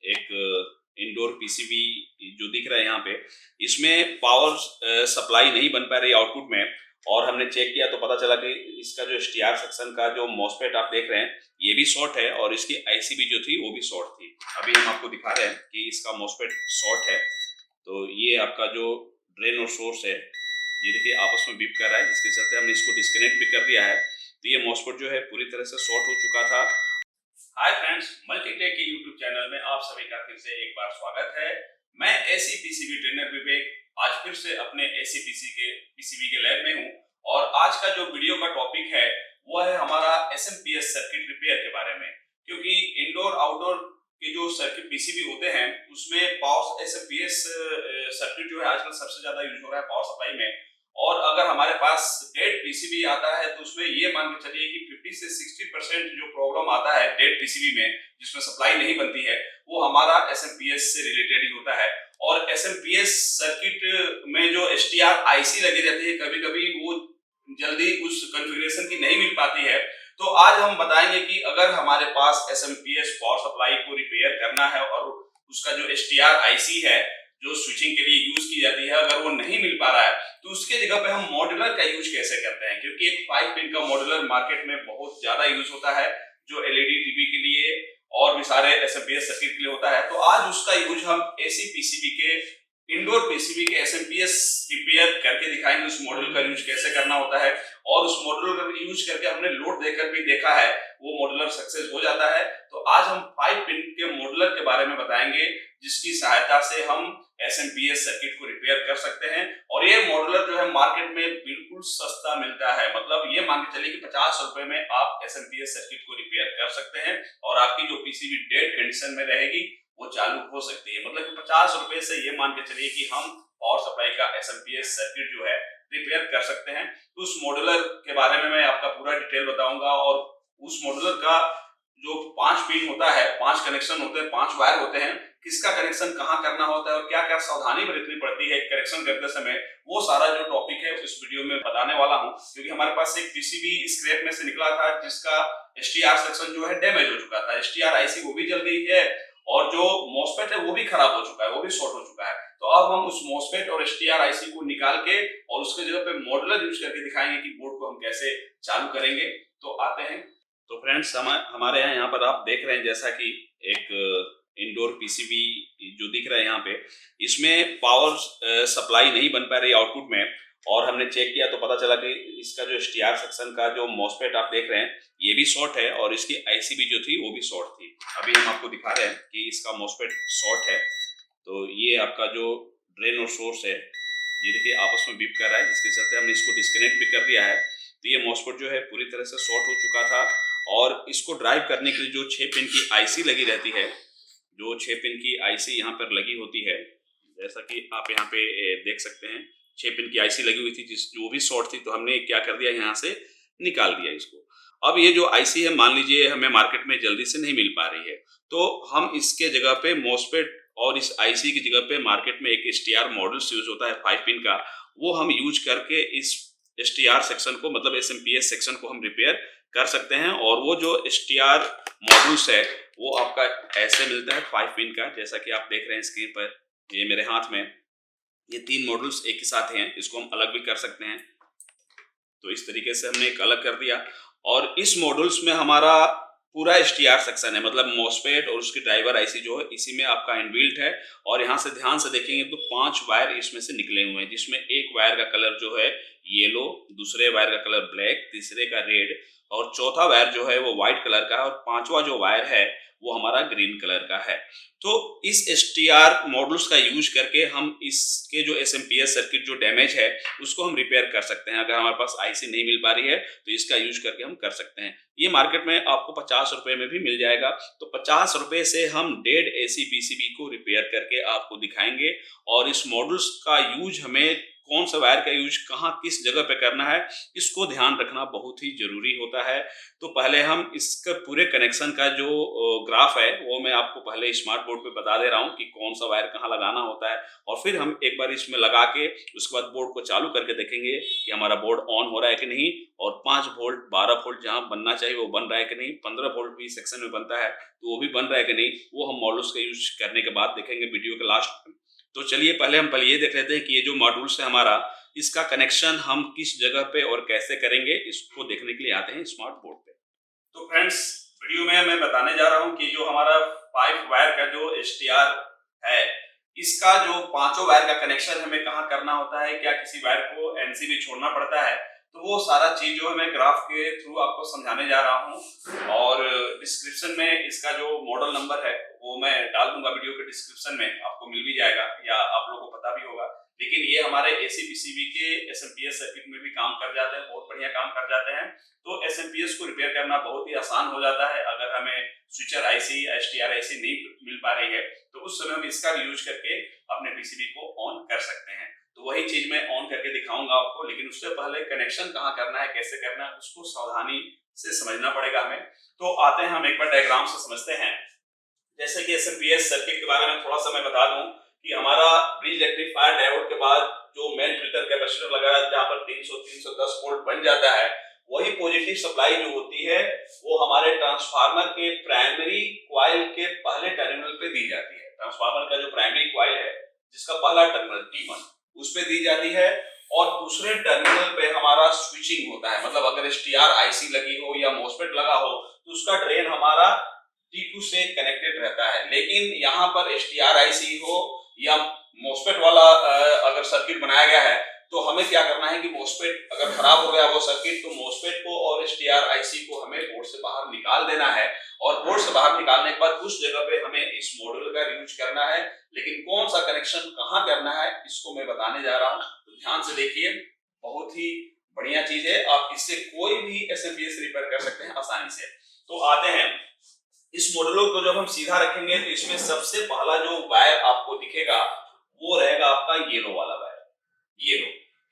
एक indoor PCB जो दिख रहा है यहाँ पे, इसमें पावर सप्लाई नहीं बन पा रही आउटपुट में। और हमने चेक किया तो पता चला कि इसका जो एसटीआर सेक्शन का जो मॉसफेट आप देख रहे हैं ये भी शॉर्ट है और इसकी आईसी भी जो थी वो भी शॉर्ट थी। अभी हम आपको दिखा रहे हैं कि इसका मॉसफेट शॉर्ट है। तो ये आपका जो ड्रेन और सोर्स है ये देखिए आपस में बीप कर रहा है, जिसके चलते हमने इसको डिस्कनेक्ट भी कर दिया है। तो ये मॉसफेट जो है पूरी तरह से शॉर्ट हो चुका था। हाय फ्रेंड्स, मल्टीटेक के यूट्यूब चैनल में आप सभी का फिर से एक बार स्वागत है। मैं एसी पीसीबी ट्रेनर विवेक आज फिर से अपने एसी पीसीबी के लैब में हूं और आज का जो वीडियो का टॉपिक है वो है हमारा एसएमपीएस सर्किट रिपेयर के बारे में। क्योंकि इंडोर आउटडोर के जो सर्किट पीसीबी होते हैं उसमें पावर एसएमपीएस सर्किट जो है आजकल सबसे ज्यादा यूज हो रहा है पावर सप्लाई में। और अगर हमारे पास डेड पीसीबी आता है तो उसमें ये मान के चलिए कि 50 से 60% जो प्रॉब्लम आता है डेड पीसीबी में जिसमें सप्लाई नहीं बनती है वो हमारा एसएमपीएस से रिलेटेड ही होता है। और एसएमपीएस सर्किट में जो एसटीआर आईसी लगी रहती है कभी कभी वो जल्दी उस कॉन्फ़िगरेशन की नहीं मिल पाती है। तो आज हम बताएंगे कि अगर हमारे पास एसएमपीएस पावर सप्लाई को रिपेयर करना है और उसका जो एसटीआर आईसी है जो स्विचिंग के लिए यूज की जाती है अगर वो नहीं मिल पा रहा है तो उसके जगह पे हम मॉड्यूलर का यूज कैसे करते हैं। क्योंकि एक 5 पिन का मॉड्यूलर मार्केट में बहुत ज्यादा यूज होता है जो एलईडी टीवी के लिए और भी सारे एसएमपीएस सर्किट के लिए होता है। तो आज उसका यूज हम एसी पीसीबी के इंडोर पीसीबी के एसएमपीएस रिपेयर करके दिखाएंगे। उस मॉड्यूल का यूज कैसे करना होता है और उस मॉड्यूल का यूज करके हमने लोड देकर भी देखा है वो मॉड्यूलर सक्सेस हो जाता है। तो आज हम 5 पिन के मॉड्यूलर के बारे में बताएंगे जिसकी सहायता से हम एसएमपीएस सर्किट को रिपेयर कर सकते हैं। और ये मॉड्यूलर जो है मार्केट में बिल्कुल सस्ता मिलता है, मतलब ये मान के चलिए कि 50 रुपए में आप एसएमपीएस सर्किट को रिपेयर कर सकते हैं और आपकी जो पीसीबी डेड कंडीशन में रहेगी वो चालू हो सकती है। मतलब कि 50 रुपए से ये मान के चलिए कि हम पावर सप्लाई का एसएमपीएस सर्किट जो है रिपेयर कर सकते हैं। तो उस मॉड्यूलर के बारे में मैं आपका पूरा डिटेल बताऊंगा और उस मॉड्यूलर का जो 5 पिन होता है, 5 कनेक्शन होते हैं, 5 वायर होते हैं, किसका कनेक्शन कहाँ करना होता है और क्या क्या सावधानी बरतनी पड़ती है कनेक्शन करते समय, वो सारा जो टॉपिक है इस वीडियो में बताने वाला हूं। क्योंकि हमारे पास एक पीसीबी स्क्रैप में से निकला था जिसका एसटीआर सेक्शन जो है डैमेज हो चुका था, एसटीआर आईसी वो भी जल गई है और जो मॉसफेट है वो भी खराब हो चुका है, वो भी शॉर्ट हो चुका है। तो अब हम उस मॉसफेट और एसटीआर आईसी को निकाल के और उसके जगह पे मॉड्यूलर यूज करके दिखाएंगे कि बोर्ड को हम कैसे चालू करेंगे। तो आते हैं। तो फ्रेंड्स हमारे यहाँ पर आप देख रहे हैं जैसा कि एक इंडोर पीसीबी जो दिख रहा है यहाँ पे, इसमें पावर सप्लाई नहीं बन पा रही आउटपुट में। और हमने चेक किया तो पता चला कि इसका जो एसटीआर सेक्शन का जो मॉसफेट आप देख रहे हैं ये भी शॉर्ट है और इसकी आईसी भी जो थी वो भी शॉर्ट थी। अभी हम आपको दिखा रहे हैं कि इसका मॉसफेट शॉर्ट है। तो ये आपका जो ड्रेन और सोर्स है ये देखिए आपस में बीप कर रहा है, जिसके चलते हमने इसको डिस्कनेक्ट भी कर दिया है। तो ये मॉसफेट जो है पूरी तरह से शॉर्ट हो चुका था और इसको ड्राइव करने के लिए जो 6 पिन की आईसी लगी रहती है, जो 6 पिन की आईसी यहाँ पर लगी होती है, जैसा कि आप यहाँ पे देख सकते हैं 6 पिन की आईसी लगी हुई थी जो भी शॉर्ट थी। तो हमने क्या कर दिया, यहाँ से निकाल दिया इसको। अब ये जो आईसी है मान लीजिए हमें मार्केट में जल्दी से नहीं मिल पा रही है तो हम इसके जगह पे मॉसफेट और इस आईसी की जगह पे मार्केट में एक एसटीआर मॉड्यूल्स यूज होता है 5 पिन का, वो हम यूज करके इस एसटीआर सेक्शन को मतलब एसएमपीएस सेक्शन को हम रिपेयर कर सकते हैं। और वो जो एसटीआर मॉड्यूल्स है वो आपका ऐसे मिलता है 5 पिन का, जैसा कि आप देख रहे हैं स्क्रीन पर। ये मेरे हाथ में ये 3 मॉड्यूल्स एक ही साथ हैं, इसको हम अलग भी कर सकते हैं। तो इस तरीके से हमने एक अलग कर दिया और इस मॉड्यूल्स में हमारा पूरा एसटीआर सेक्शन है, मतलब मॉसफेट और उसकी ड्राइवर आईसी जो है इसी में आपका इनबिल्ट है। और यहाँ से ध्यान से देखेंगे तो 5 वायर इसमें से निकले हुए हैं, जिसमें एक वायर का कलर जो है येलो, दूसरे वायर का कलर ब्लैक, तीसरे का रेड और चौथा वायर जो है वो व्हाइट कलर का है और 5वां जो वायर है वो हमारा ग्रीन कलर का है। तो इस एसटीआर मॉड्यूल्स का यूज करके हम इसके जो एसएमपीएस सर्किट जो डैमेज है उसको हम रिपेयर कर सकते हैं। अगर हमारे पास आईसी नहीं मिल पा रही है तो इसका यूज करके हम कर सकते हैं। ये मार्केट में आपको 50 रुपए में भी मिल जाएगा। तो 50 रुपए से हम डेड एसी पीसीबी को रिपेयर करके आपको दिखाएंगे और इस मॉड्यूल्स का यूज हमें कौन सा वायर का यूज कहाँ किस जगह पे करना है, इसको ध्यान रखना बहुत ही जरूरी होता है। तो पहले हम इसका पूरे कनेक्शन का जो ग्राफ है वो मैं आपको पहले स्मार्ट बोर्ड पे बता दे रहा हूँ कि कौन सा वायर कहाँ लगाना होता है, और फिर हम एक बार इसमें लगा के उसके बाद बोर्ड को चालू करके देखेंगे कि हमारा बोर्ड ऑन हो रहा है कि नहीं, और 5 वोल्ट 12 वोल्ट जहाँ बनना चाहिए वो बन रहा है कि नहीं, 15 वोल्ट भी सेक्शन में बनता है तो वो भी बन रहा है कि नहीं, वो हम मॉड्यूल्स का यूज करने के बाद देखेंगे वीडियो के लास्ट में। तो चलिए पहले हम ये देख लेते हैं कि ये जो मॉड्यूल्स है हमारा, इसका कनेक्शन हम किस जगह पे और कैसे करेंगे, इसको देखने के लिए आते हैं स्मार्ट बोर्ड पे। तो फ्रेंड्स, वीडियो में मैं बताने जा रहा हूँ कि जो हमारा 5 वायर का जो STR है, इसका जो पांचों वायर का कनेक्शन हमें कहाँ करना होता है, क्या किसी वायर को NC भी छोड़ना पड़ता है, तो वो सारा चीज जो है मैं ग्राफ के थ्रू आपको समझाने जा रहा हूँ। और डिस्क्रिप्शन में इसका जो मॉडल नंबर है वो मैं डाल दूंगा वीडियो के डिस्क्रिप्शन में, आपको मिल भी जाएगा या आप लोगों को पता भी होगा। लेकिन ये हमारे AC PCB के SMPS सर्किट में भी काम कर जाते हैं, बहुत बढ़िया काम कर जाते हैं। तो SMPS को रिपेयर करना बहुत ही आसान हो जाता है अगर हमें स्विचर IC या STR IC नहीं मिल पा रही है, तो उस समय हम इसका यूज करके अपने PCB को ऑन कर सकते हैं। तो वही चीज मैं ऑन करके दिखाऊंगा आपको, लेकिन उससे पहले कनेक्शन कहाँ करना है, कैसे करना है, उसको सावधानी से समझना पड़ेगा हमें। तो आते हैं हम एक बार डायग्राम से समझते हैं। जैसे कि SMPS सर्किट के बारे में थोड़ा सा मैं बता दूं कि हमारा ब्रिज रेक्टिफायर डायोड के बाद जो मेन फिल्टर कैपेसिटर लगा है जहां पर 300-310 वोल्ट बन जाता है, वही पॉजिटिव सप्लाई जो होती है वो हमारे ट्रांसफार्मर के प्राइमरी कॉइल के पहले टर्मिनल पे दी जाती है। ट्रांसफार्मर का जो प्राइमरी कॉइल है जिसका पहला टर्मिनल T1 उस पे दी जाती है, और दूसरे टर्मिनल पे हमारा स्विचिंग होता है। मतलब अगर STR IC लगी हो या MOSFET लगा हो तो उसका ड्रेन हमारा T2 से कनेक्टेड रहता है। लेकिन यहाँ पर STR IC हो या MOSFET वाला अगर सर्किट बनाया गया है तो हमें क्या करना है कि MOSFET अगर खराब हो गया वो सर्किट, तो MOSFET को और STR IC को हमें बोर्ड से बाहर निकाल देना है, और बोर्ड से बाहर निकालने के बाद उस जगह पे हमें इस मॉड्यूल का यूज करना है। लेकिन कौन सा कनेक्शन कहाँ करना है इसको मैं बताने जा रहा हूँ, तो ध्यान से देखिए। बहुत ही बढ़िया चीज है, आप इससे कोई भी SMPS रिपेयर कर सकते हैं आसानी से। तो आते हैं इस मॉड्यूल को जब हम सीधा रखेंगे तो इसमें सबसे पहला जो वायर आपको दिखेगा वो रहेगा आपका येलो वाला वायर।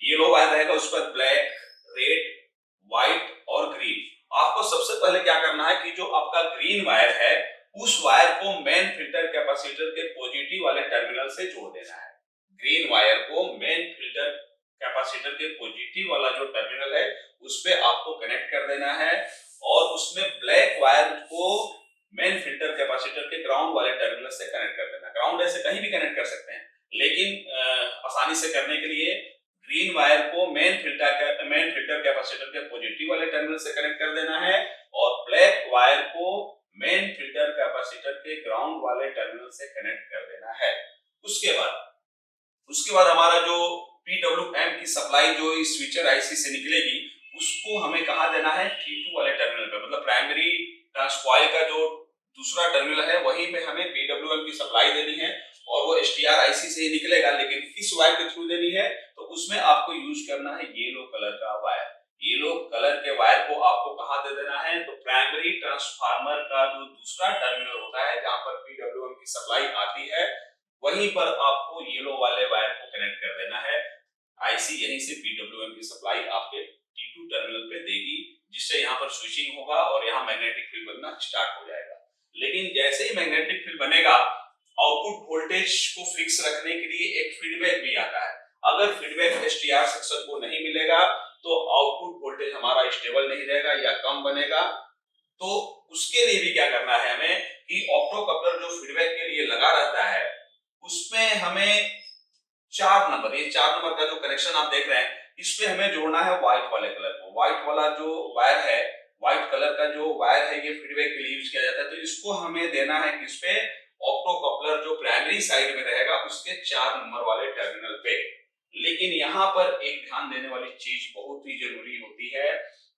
येलो वायर रहेगा, उस पर ब्लैक, रेड, व्हाइट और ग्रीन। आपको सबसे पहले क्या करना है कि जो आपका ग्रीन वायर है उस वायर को मेन फिल्टर कैपेसिटर के पॉजिटिव वाले टर्मिनल से जोड़ देना है। ग्रीन वायर को मेन फिल्टर कैपेसिटर के पॉजिटिव वाला जो टर्मिनल है उस पे आपको कनेक्ट कर देना है, और उसमें ब्लैक वायर को मेन फिल्टर कैपेसिटर के ग्राउंड वाले टर्मिनल से कनेक्ट कर देना। ग्राउंड ऐसे कहीं भी कनेक्ट कर सकते हैं, लेकिन आसानी से करने के लिए ग्रीन वायर को मेन फिल्टर कैपेसिटर के पॉजिटिव वाले टर्मिनल से कनेक्ट कर देना है, और ब्लैक वायर को मेन फिल्टर कैपेसिटर के ग्राउंड वाले टर्मिनल से कनेक्ट कर देना है। उसके बाद हमारा जो PWM की सप्लाई जो इस स्विचर IC से निकलेगी उसको हमें कहाँ देना है, T2 वाले टर्मिनल पे। मतलब प्राइमरी ट्रांसकॉइल का जो दूसरा टर्मिनल है वहीं पे हमें PWM की सप्लाई देनी है, और वो STR IC से ही निकलेगा, लेकिन किस वायर के थ्रू देनी है तो उसमें आपको यूज करना है येलो कलर का वायर। येलो कलर के वायर को आपको कहाँ दे देना है, तो प्राइमरी ट्रांसफार्मर का जो दूसरा टर्मिनल होता है जहां पर PWM की सप्लाई आती है वहीं पर आपको येलो वाले वायर को कनेक्ट कर देना है। IC यहीं से PWM की सप्लाई आपके T2 टर्मिनल पे देगी, जिससे यहाँ पर स्विचिंग होगा और यहाँ मैग्नेटिक फील्ड बनना स्टार्ट हो जाएगा। लेकिन जैसे ही मैग्नेटिक फील्ड बनेगा, आउटपुट वोल्टेज को फिक्स रखने के लिए एक फीडबैक भी आता है। अगर फीडबैक STR सेक्शन को नहीं मिलेगा तो आउटपुट वोल्टेज हमारा स्टेबल नहीं रहेगा या कम बनेगा। तो उसके लिए भी क्या करना है हमें कि ऑप्टो कपलर जो फीडबैक के लिए लगा रहता है उसमें हमें 4 नंबर, ये 4 नंबर का जो कनेक्शन आप देख रहे हैं इसमें हमें जोड़ना है व्हाइट वाले कलर को। व्हाइट वाला जो वायर है, व्हाइट कलर का जो वायर है ये फीडबैक के लिए यूज किया जाता है। तो इसको हमें देना है किस पे, ऑप्टो कपलर जो प्राइमरी साइड में रहेगा उसके 4 नंबर वाले टर्मिनल पे। लेकिन यहाँ पर एक ध्यान देने वाली चीज बहुत ही जरूरी होती है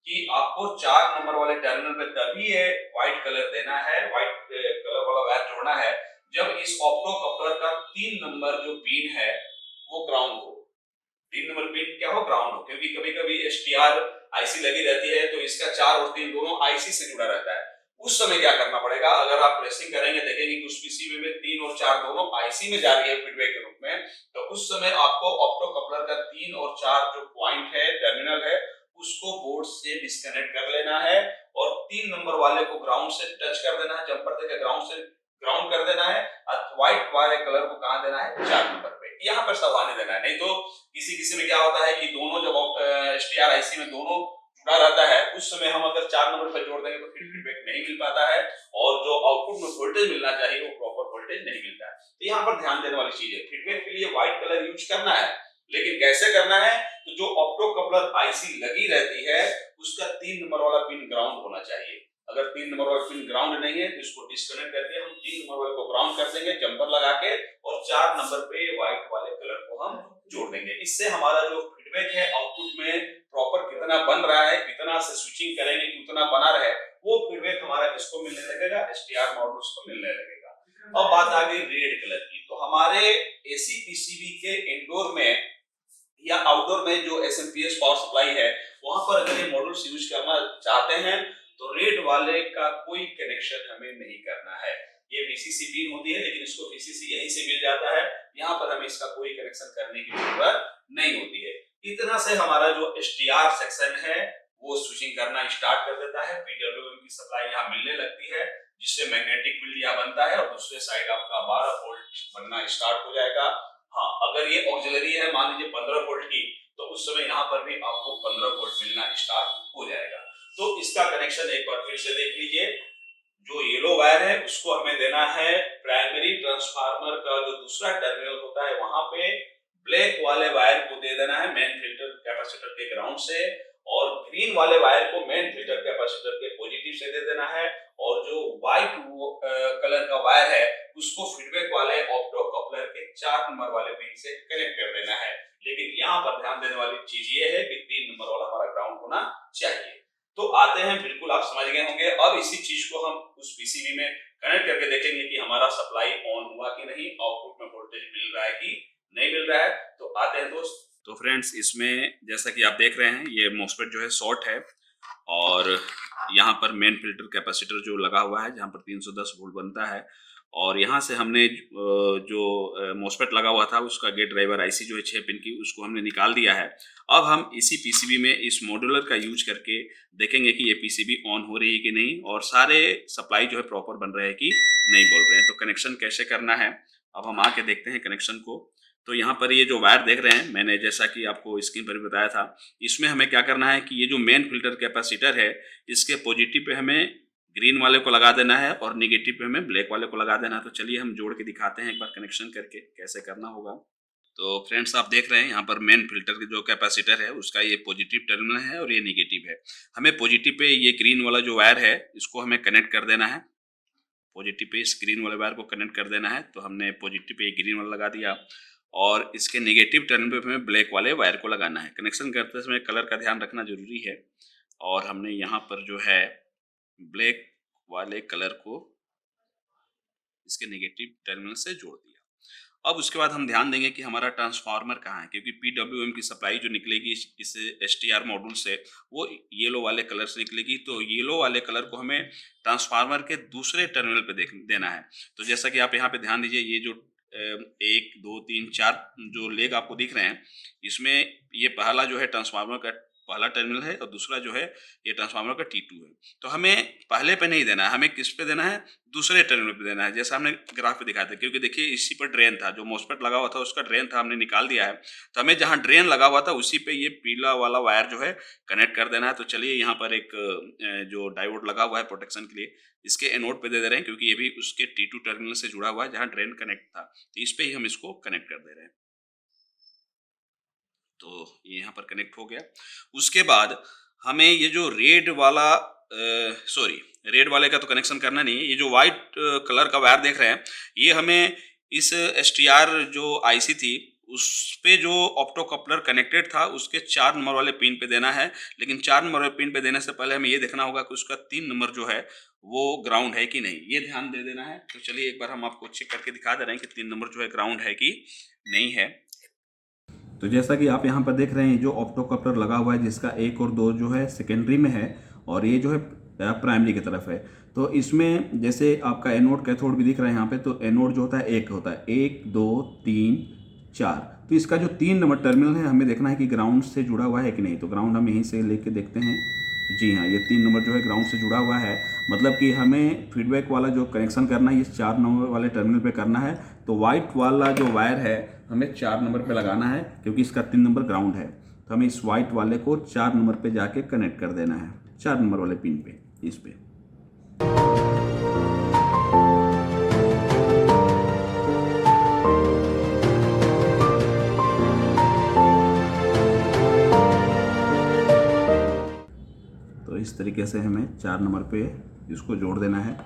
कि आपको 4 नंबर वाले टर्मिनल पे तभी ये व्हाइट कलर देना है, व्हाइट कलर वाला वायर जोड़ना है जब इस ऑप्टो कपलर का 3 नंबर जो पिन है वो ग्राउंड हो। 3 नंबर पिन क्या हो, ग्राउंड हो, क्योंकि कभी कभी STR IC लगी रहती है तो इसका 4 और 3 दोनों IC से जुड़ा रहता है। उस समय क्या करना पड़ेगा, अगर आप प्रेसिंग करेंगे देखेंगे कि उस पीसीबी में 3 और 4 दोनों आईसी में जा रही है फीडबैक के रूप में, तो उस समय आपको ऑप्टो कपलर का 3 और 4 जो पॉइंट है, टर्मिनल है, उसको बोर्ड से डिस्कनेक्ट कर लेना है और 3 नंबर वाले को ग्राउंड से टच कर देना है, जंपर देकर ग्राउंड से ग्राउंड कर देना है और व्हाइट वाले कलर को कहां देना है, 4 नंबर पे। यहाँ पर सब आने देना है, नहीं तो किसी में क्या होता है कि दोनों जब एसटीआर आईसी में दोनों जुड़ा रहता है, उस समय हम अगर 4 नंबर पर जोड़ देंगे तो फिर फीडबैक नहीं मिल पाता है और जो आउटपुट में वोल्टेज मिलना चाहिए वो प्रॉपर वोल्टेज नहीं मिलता है। तो यहाँ पर ध्यान देने वाली चीज है, फीडबैक के लिए व्हाइट कलर यूज करना है, लेकिन कैसे करना है, तो जो ऑप्टो कपलर आईसी लगी रहती है उसका 3 नंबर वाला पिन ग्राउंड होना चाहिए। अगर 3 नंबर वाला पिन ग्राउंड नहीं है तो इसको डिस्कनेक्ट करके हम 3 नंबर वाले को ग्राउंड कर देंगे जंपर लगा के और 4 नंबर पे व्हाइट वाले कलर को हम जोड़ देंगे। इससे हमारा जो फीडबैक है आउटपुट में प्रॉपर कितना बन रहा है, कितना से स्विचिंग करेंगे कि उतना बना रहे, वो फीडबैक हमारा किसको मिलने लगेगा, एसटीआर मॉड्यूल्स को मिलने लगेगा। अब बात आ गई रेड कलर की, तो हमारे एसी पीसीबी के इंडोर में या आउटडोर में जो एसएमपीएस पावर सप्लाई है वहां पर अगर ये मॉड्यूल्स यूज करना चाहते हैं तो रेड वाले का कोई कनेक्शन हमें नहीं करना है। ये वीसीसी पिन होती है लेकिन इसको वीसीसी यहीं से मिल जाता है, यहाँ पर हमें इसका कोई कनेक्शन करने की जरूरत नहीं होती है। इतना से हमारा जो एसटीआर सेक्शन है वो स्विचिंग करना स्टार्ट कर देता है, पीडब्ल्यूएम की सप्लाई यहाँ मिलने लगती है जिससे मैग्नेटिक फील्ड यहाँ बनता है और दूसरे साइड आपका 12 वोल्ट बनना स्टार्ट हो जाएगा। हाँ, अगर ये ऑक्सिलरी है मान लीजिए 15 वोल्ट की, तो उस समय यहाँ पर भी आपको 15 वोल्ट मिलना स्टार्ट हो जाएगा। तो इसका कनेक्शन एक बार फिर से देख लीजिए, जो येलो वायर है उसको हमें देना है प्राइमरी ट्रांसफार्मर का जो दूसरा टर्मिनल होता है वहां पे, ब्लैक वाले वायर को दे देना है मेन फिल्टर कैपेसिटर के ग्राउंड से और ग्रीन वाले वायर को मेन फिल्टर कैपेसिटर के पॉजिटिव से दे देना है और जो व्हाइट कलर का वायर है उसको फीडबैक वाले ऑप्टो कपलर के 4 नंबर वाले पिन से कनेक्ट कर देना है। लेकिन यहाँ पर ध्यान देने वाली चीज ये है कि 3 नंबर वाला हमारा ग्राउंड होना चाहिए। तो आते हैं, बिल्कुल आप समझ गए होंगे। अब इसी चीज को हम उस पीसीबी में कनेक्ट करके देखेंगे कि हमारा सप्लाई ऑन हुआ कि नहीं, आउटपुट में वोल्टेज मिल रहा है कि नहीं मिल रहा है। तो आते हैं दोस्त। तो फ्रेंड्स, इसमें जैसा कि आप देख रहे हैं ये मॉसफेट जो है शॉर्ट है और यहाँ पर मेन फिल्टर कैपेसिटर जो लगा हुआ है जहाँ पर 310 वोल्ट बनता है और यहाँ से हमने जो मॉसफेट लगा हुआ था उसका गेट ड्राइवर आईसी जो है 6 पिन की उसको हमने निकाल दिया है। अब हम इसी पीसीबी में इस मॉड्यूलर का यूज करके देखेंगे कि ये पीसीबी ऑन हो रही है कि नहीं और सारे सप्लाई जो है प्रॉपर बन रहे हैं कि नहीं बोल रहे हैं। तो कनेक्शन कैसे करना है अब हम आके देखते हैं कनेक्शन को। तो यहाँ पर ये जो वायर देख रहे हैं, मैंने जैसा कि आपको स्क्रीन पर भी बताया था, इसमें हमें क्या करना है कि ये जो मेन फिल्टर कैपेसिटर है इसके पॉजिटिव पे हमें ग्रीन वाले को लगा देना है और नेगेटिव पे हमें ब्लैक वाले को लगा देना है। तो चलिए हम जोड़ के दिखाते हैं एक बार कनेक्शन करके कैसे करना होगा। तो फ्रेंड्स, आप देख रहे हैं यहाँ पर मेन फिल्टर की जो कैपेसिटर है उसका ये पॉजिटिव टर्मिनल है और ये नेगेटिव है। हमें पॉजिटिव पे ये ग्रीन वाला जो वायर है इसको हमें कनेक्ट कर देना है, पॉजिटिव पे इस ग्रीन वाले वायर को कनेक्ट कर देना है। तो हमने पॉजिटिव पे ग्रीन वाला लगा दिया और इसके नेगेटिव टर्मिनल पे हमें ब्लैक वाले वायर को लगाना है। कनेक्शन करते समय कलर का ध्यान रखना जरूरी है और हमने यहाँ पर जो है ब्लैक वाले कलर को इसके नेगेटिव टर्मिनल से जोड़ दिया। अब उसके बाद हम ध्यान देंगे कि हमारा ट्रांसफार्मर कहाँ है, क्योंकि पीडब्ल्यूएम की सप्लाई जो निकलेगी इस एसटीआर मॉड्यूल से वो येलो वाले कलर से निकलेगी। तो येलो वाले कलर को हमें ट्रांसफार्मर के दूसरे टर्मिनल पे देना है। तो जैसा कि आप यहाँ पे ध्यान दीजिए, ये जो 1 2 3 4 जो लेग आपको दिख रहे हैं इसमें ये पहला जो है ट्रांसफार्मर का पहला टर्मिनल है और दूसरा जो है ये ट्रांसफार्मर का T2 है। तो हमें पहले पे नहीं देना है, हमें किस पे देना है, दूसरे टर्मिनल पे देना है, जैसा हमने ग्राफ पे दिखाया था। क्योंकि देखिए इसी पर ड्रेन था, जो मॉसफेट लगा हुआ था उसका ड्रेन था, हमने निकाल दिया है। तो हमें जहाँ ड्रेन लगा हुआ था उसी पे ये पीला वाला वायर जो है कनेक्ट कर देना है। तो चलिए यहाँ पर एक जो डायोड लगा हुआ है प्रोटेक्शन के लिए, इसके एनोड पे दे दे रहे हैं क्योंकि ये भी उसके T2 टर्मिनल से जुड़ा हुआ है जहाँ ड्रेन कनेक्ट था। तो इस पे ही हम इसको कनेक्ट कर दे रहे हैं। तो ये यहाँ पर कनेक्ट हो गया। उसके बाद हमें ये जो रेड वाला रेड वाले का तो कनेक्शन करना नहीं है, ये जो वाइट कलर का वायर देख रहे हैं ये हमें इस एसटीआर जो आईसी थी उस पे जो ऑप्टो कपलर कनेक्टेड था उसके 4 नंबर वाले पिन पे देना है। लेकिन 4 नंबर वाले पिन पे देने से पहले हमें ये देखना होगा कि उसका 3 नंबर जो है वो ग्राउंड है कि नहीं, ये ध्यान दे देना है। तो चलिए एक बार हम आपको चेक करके दिखा दे रहे हैं कि 3 नंबर जो है ग्राउंड है कि नहीं है। तो जैसा कि आप यहाँ पर देख रहे हैं जो ऑप्टो कपलर लगा हुआ है जिसका 1 और 2 जो है सेकेंडरी में है और ये जो है प्राइमरी की तरफ है। तो इसमें जैसे आपका एनोड कैथोड भी दिख रहा है यहाँ पे, तो एनोड जो होता है एक होता है, 1 2 3 4। तो इसका जो 3 नंबर टर्मिनल है हमें देखना है कि ग्राउंड से जुड़ा हुआ है कि नहीं। तो ग्राउंड हम यहीं से लेके देखते हैं। जी हाँ, ये 3 नंबर जो है ग्राउंड से जुड़ा हुआ है। मतलब कि हमें फीडबैक वाला जो कनेक्शन करना है ये 4 नंबर वाले टर्मिनल पे करना है। तो वाइट वाला जो वायर है हमें 4 नंबर पे लगाना है, क्योंकि इसका 3 नंबर ग्राउंड है। तो हमें इस वाइट वाले को 4 नंबर पे जाके कनेक्ट कर देना है, 4 नंबर वाले पिन पे, इस पे। तो इस तरीके से हमें 4 नंबर पे इसको जोड़ देना है।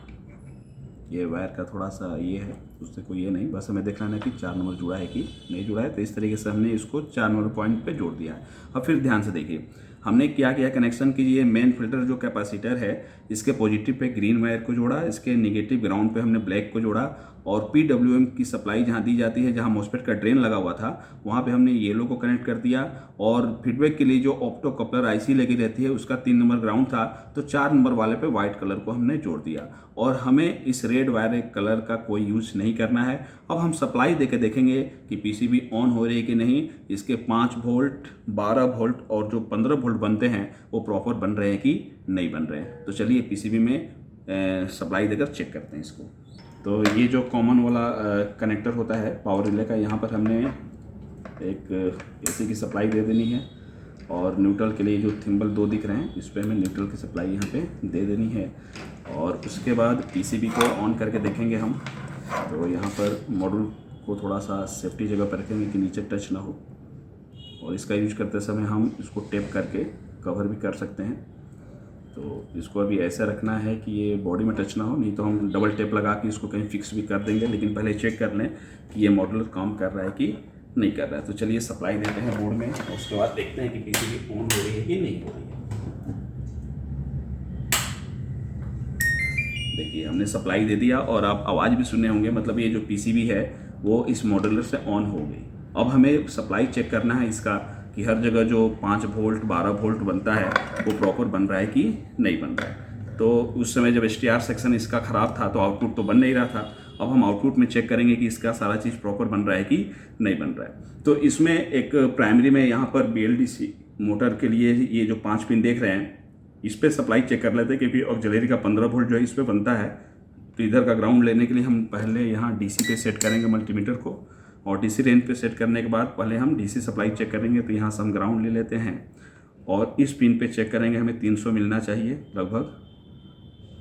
ये वायर का थोड़ा सा ये है, उससे कोई ये नहीं, बस हमें देखना है कि 4 नंबर जुड़ा है कि नहीं जुड़ा है। तो इस तरीके से हमने इसको 4 नंबर पॉइंट पे जोड़ दिया है। अब फिर ध्यान से देखिए हमने क्या किया कनेक्शन की। ये मेन फिल्टर जो कैपेसिटर है इसके पॉजिटिव पे ग्रीन वायर को जोड़ा, इसके नेगेटिव ग्राउंड पे हमने ब्लैक को जोड़ा, और PWM की सप्लाई जहाँ दी जाती है, जहाँ मॉसफेट का ड्रेन लगा हुआ था वहाँ पे हमने येलो को कनेक्ट कर दिया। और फीडबैक के लिए जो ऑप्टो कपलर IC लगी रहती है उसका 3 नंबर ग्राउंड था, तो 4 नंबर वाले पे व्हाइट कलर को हमने जोड़ दिया। और हमें इस रेड वायर कलर का कोई यूज नहीं करना है। अब हम सप्लाई देके देखेंगे कि PCB ऑन हो रही है कि नहीं। इसके 5 वोल्ट 12 वोल्ट और जो 15 वोल्ट बनते हैं वो प्रॉपर बन रहे हैं कि नहीं बन रहे हैं। तो चलिए PCB में सप्लाई देकर चेक करते हैं इसको। तो ये जो कॉमन वाला कनेक्टर होता है पावर रिले का, यहाँ पर हमने एक AC की सप्लाई दे देनी है। और न्यूट्रल के लिए जो थिम्बल 2 दिख रहे हैं इस पर हमें न्यूट्रल की सप्लाई यहाँ पे दे देनी है। और उसके बाद PCB को ऑन करके देखेंगे हम। तो यहाँ पर मॉड्यूल को थोड़ा सा सेफ्टी जगह पर रखेंगे कि नीचे टच ना हो। और इसका यूज करते समय हम इसको टेप करके कवर भी कर सकते हैं। तो इसको अभी ऐसा रखना है कि ये बॉडी में टच ना हो, नहीं तो हम डबल टेप लगा के इसको कहीं फिक्स भी कर देंगे। लेकिन पहले चेक कर लें कि ये मॉड्यूलर काम कर रहा है कि नहीं कर रहा है। तो चलिए सप्लाई देते हैं बोर्ड में और उसके बाद देखते हैं कि PCB ऑन हो रही है कि नहीं हो रही है। देखिए हमने सप्लाई दे दिया और आप आवाज़ भी सुने होंगे, मतलब ये जो PCB है वो इस मॉड्यूलर से ऑन हो गई। अब हमें सप्लाई चेक करना है इसका कि हर जगह जो 5 वोल्ट 12 वोल्ट बनता है वो प्रॉपर बन रहा है कि नहीं बन रहा है। तो उस समय जब STR सेक्शन इसका ख़राब था तो आउटपुट तो बन नहीं रहा था। अब हम आउटपुट में चेक करेंगे कि इसका सारा चीज़ प्रॉपर बन रहा है कि नहीं बन रहा है। तो इसमें एक प्राइमरी में यहाँ पर BLDC मोटर के लिए ये जो 5 पिन देख रहे हैं इस पर सप्लाई चेक कर लेते हैं, क्योंकि ऑक्सिलरी का 15 वोल्ट जो है इस पर बनता है। तो इधर का ग्राउंड लेने के लिए हम पहले यहाँ DC पे सेट करेंगे मल्टीमीटर को, और DC रेंज पे सेट करने के बाद पहले हम DC सप्लाई चेक करेंगे। तो यहाँ से हम ग्राउंड ले लेते हैं और इस पिन पे चेक करेंगे, हमें 300 मिलना चाहिए लगभग।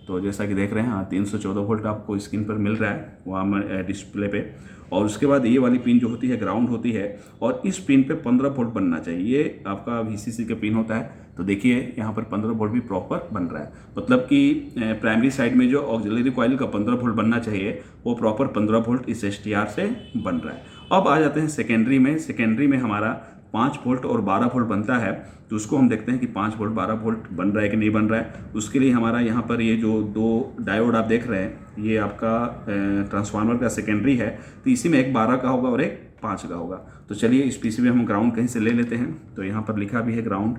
तो जैसा कि देख रहे हैं 314 वोल्ट आपको स्क्रीन पर मिल रहा है वहाँ डिस्प्ले पे। और उसके बाद ये वाली पिन जो होती है ग्राउंड होती है, और इस पिन पे 15 वोल्ट बनना चाहिए। ये आपका VCC का पिन होता है। तो देखिए यहाँ पर 15 वोल्ट भी प्रॉपर बन रहा है, मतलब कि प्राइमरी साइड में जो ऑक्सिलरी कॉइल का 15 वोल्ट बनना चाहिए वो प्रॉपर 15 वोल्ट इस STR से बन रहा है। अब आ जाते हैं सेकेंडरी में। सेकेंडरी में हमारा 5 वोल्ट और 12 वोल्ट बनता है। तो उसको हम देखते हैं कि 5 वोल्ट 12 वोल्ट बन रहा है कि नहीं बन रहा है। उसके लिए हमारा यहाँ पर ये जो 2 डायोड आप देख रहे हैं ये आपका ट्रांसफार्मर का सेकेंडरी है। तो इसी में एक 12 का होगा और एक 5 का होगा। तो चलिए इस PCB हम ग्राउंड कहीं से ले लेते हैं। तो यहाँ पर लिखा भी है ग्राउंड,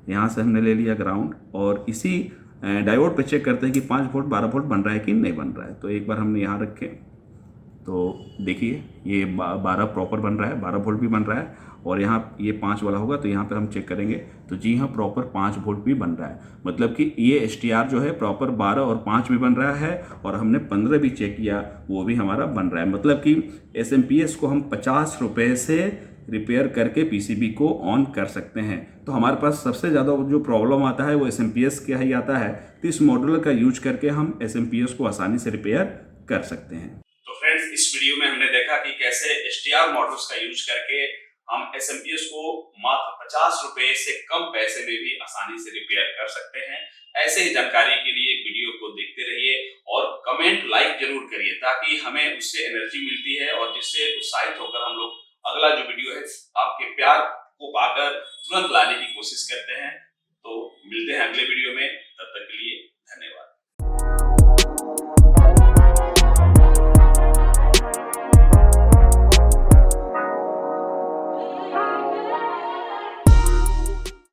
यहाँ से हमने ले लिया ग्राउंड, और इसी डायोड पे चेक करते हैं कि 5 वोल्ट 12 वोल्ट बन रहा है कि नहीं बन रहा है। तो एक बार हमने यहाँ रखे तो देखिए ये 12 प्रॉपर बन रहा है, 12 वोल्ट भी बन रहा है। और यहाँ ये 5 वाला होगा तो यहाँ पर हम चेक करेंगे तो जी हाँ प्रॉपर 5 वोल्ट भी बन रहा है। मतलब कि ये STR जो है प्रॉपर 12 और 5 भी बन रहा है, और हमने 15 भी चेक किया वो भी हमारा बन रहा है। मतलब कि SMPS को हम 50 रुपये से रिपेयर करके PCB को ऑन कर सकते हैं। तो हमारे पास सबसे ज़्यादा जो प्रॉब्लम आता है वो SMPS का ही आता है। तो इस मॉड्यूलर का यूज करके हम SMPS को आसानी से रिपेयर कर सकते हैं। तो फ्रेंड्स इस वीडियो में हमने देखा कि कैसे STR मॉड्यूल्स का यूज करके हम SMPS को मात्र 50 रुपए से कम पैसे में भी आसानी से रिपेयर कर सकते हैं। ऐसे ही जानकारी के लिए वीडियो को देखते रहिए और कमेंट लाइक जरूर करिए, ताकि हमें उससे एनर्जी मिलती है और जिससे उत्साहित होकर हम लोग अगला जो वीडियो है आपके प्यार को पाकर तुरंत लाने की कोशिश करते हैं। तो मिलते हैं अगले वीडियो में, तब तक के लिए धन्यवाद।